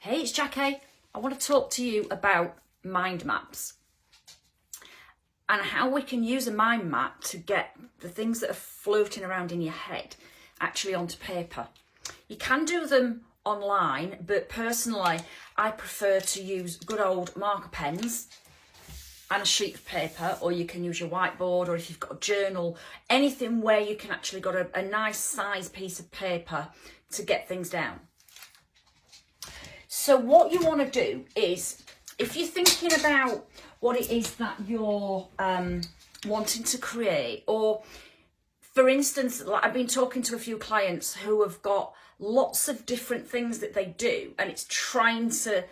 Hey, it's Jackie. I want to talk to you about mind maps and how we can use a mind map to get the things that are floating around in your head actually onto paper. You can do them online, but personally, I prefer to use good old marker pens and a sheet of paper, or you can use your whiteboard, or if you've got a journal, anything where you can actually got a nice size piece of paper to get things down. So what you want to do is, if you're thinking about what it is that you're wanting to create, or for instance, like I've been talking to a few clients who have got lots of different things that they do, and it's trying to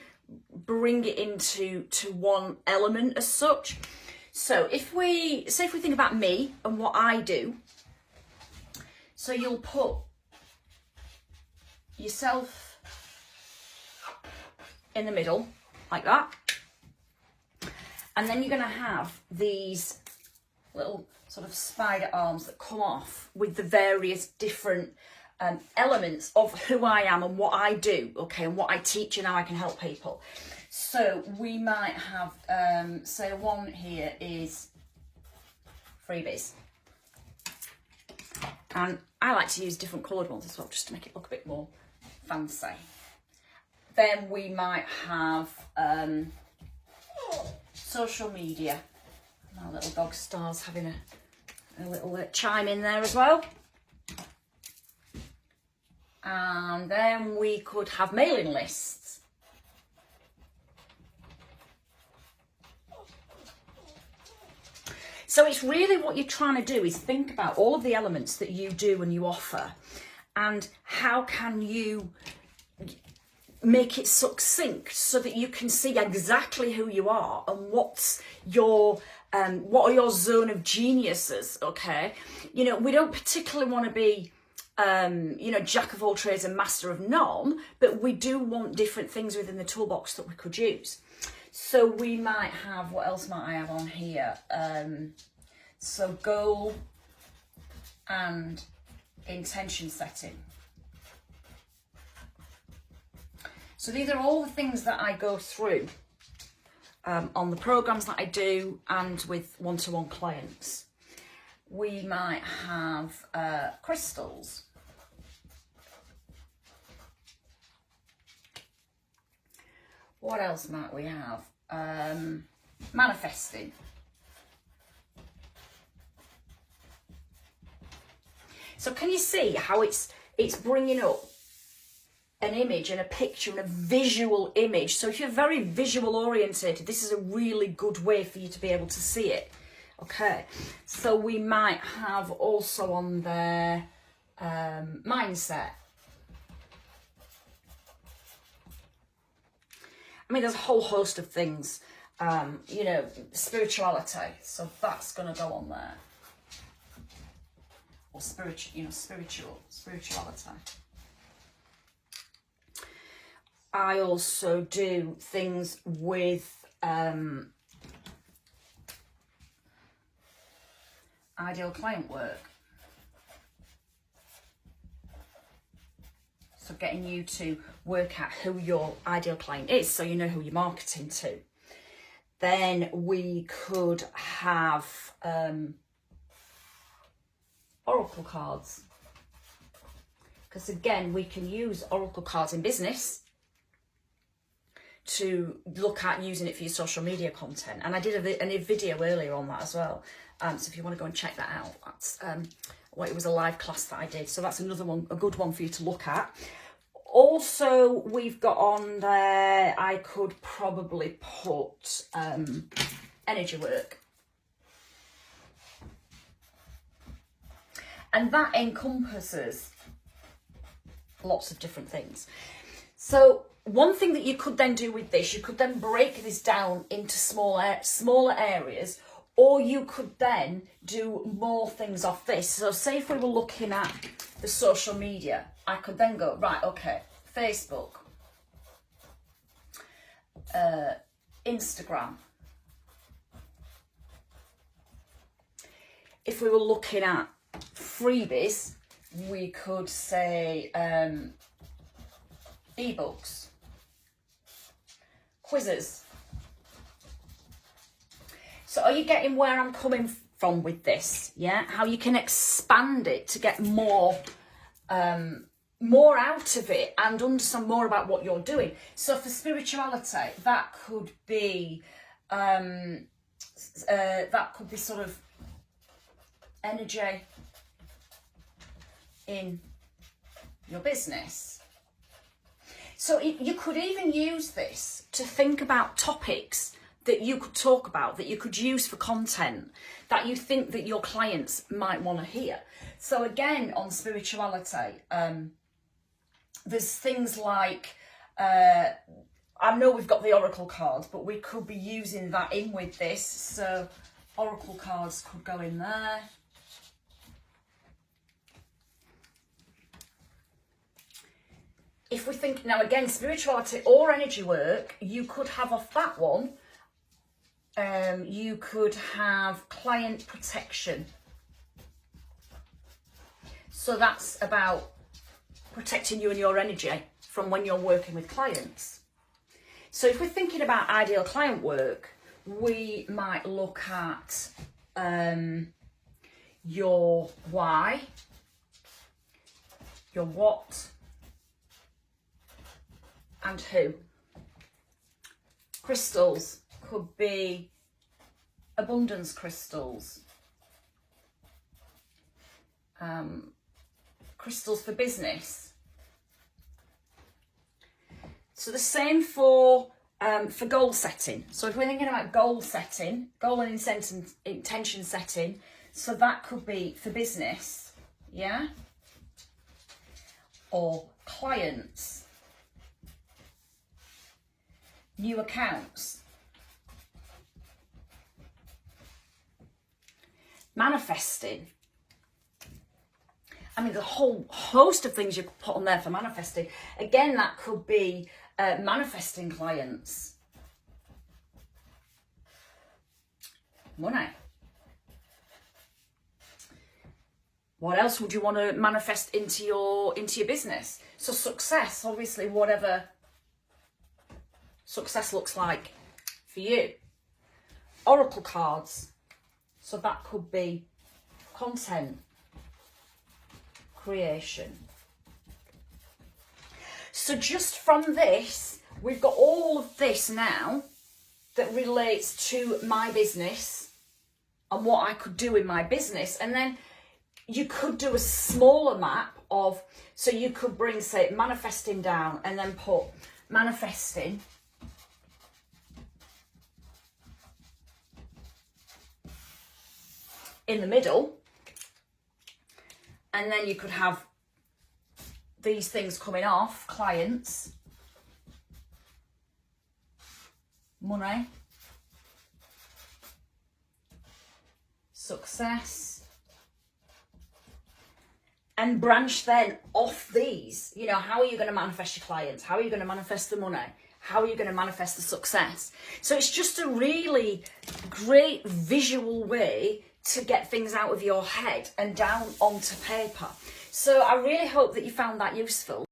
bring it into one element as such. So if we think about me and what I do, so you'll put yourself in the middle like that, and then you're going to have these little sort of spider arms that come off with the various different elements of who I am and what I do, okay, and what I teach and how I can help people. So we might have, say one here is freebies, and I like to use different coloured ones as well, just to make it look a bit more fancy. Then we might have social media. My little dog Star's having a little chime in there as well. And then we could have mailing lists. So it's really what you're trying to do is think about all of the elements that you do and you offer, and how can you make it succinct so that you can see exactly who you are and what's your what are your zone of geniuses, okay? You know, we don't particularly want to be you know, jack of all trades and master of none, but we do want different things within the toolbox that we could use. So we might have, what else might I have on here? So goal and intention setting. So these are all the things that I go through on the programs that I do and with one-to-one clients. We might have crystals. What else might we have? Manifesting. So can you see how it's bringing up an image and a picture and a visual image? So if you're very visual orientated, this is a really good way for you to be able to see it. Okay, so we might have also on there mindset. I mean, there's a whole host of things, you know, spirituality, so that's going to go on there. Or spirituality. I also do things with ideal client work. So getting you to work out who your ideal client is, so you know who you're marketing to. Then we could have oracle cards, because again, we can use oracle cards in business to look at using it for your social media content. And I did a video earlier on that as well. So if you want to go and check that out, that's it was a live class that I did. So that's another one, a good one for you to look at. Also, we've got on there, I could probably put energy work. And that encompasses lots of different things. So one thing that you could then do with this, you could then break this down into smaller areas, or you could then do more things off this. So say if we were looking at the social media, I could then go, right, okay, Facebook, Instagram. If we were looking at freebies, we could say ebooks. quizzes. So are you getting where I'm coming from with this? Yeah, how you can expand it to get more out of it and understand more about what you're doing. So for spirituality, that could be sort of energy in your business. So you could even use this to think about topics that you could talk about, that you could use for content, that you think that your clients might want to hear. So again, on spirituality, there's things like, I know we've got the oracle cards, but we could be using that in with this. So oracle cards could go in there. If we think, now again, spirituality or energy work, you could have off that one, you could have client protection. So that's about protecting you and your energy from when you're working with clients. So if we're thinking about ideal client work, we might look at your why, your what, and who. Crystals could be abundance crystals, crystals for business. So the same for goal setting. So if we're thinking about goal setting, goal and intention setting, so that could be for business, yeah, or clients, new accounts, manifesting. I mean, the whole host of things you could put on there for manifesting. Again, that could be manifesting clients, money. What else would you want to manifest into your business? So success, obviously, whatever success looks like for you. Oracle cards, so that could be content creation. So just from this, we've got all of this now that relates to my business and what I could do in my business. And then you could do a smaller map of, so you could bring, say, manifesting down and then put manifesting in the middle. And then you could have these things coming off, clients, money, success, and branch then off these. You know, how are you going to manifest your clients? How are you going to manifest the money? How are you going to manifest the success? So it's just a really great visual way to get things out of your head and down onto paper. So I really hope that you found that useful.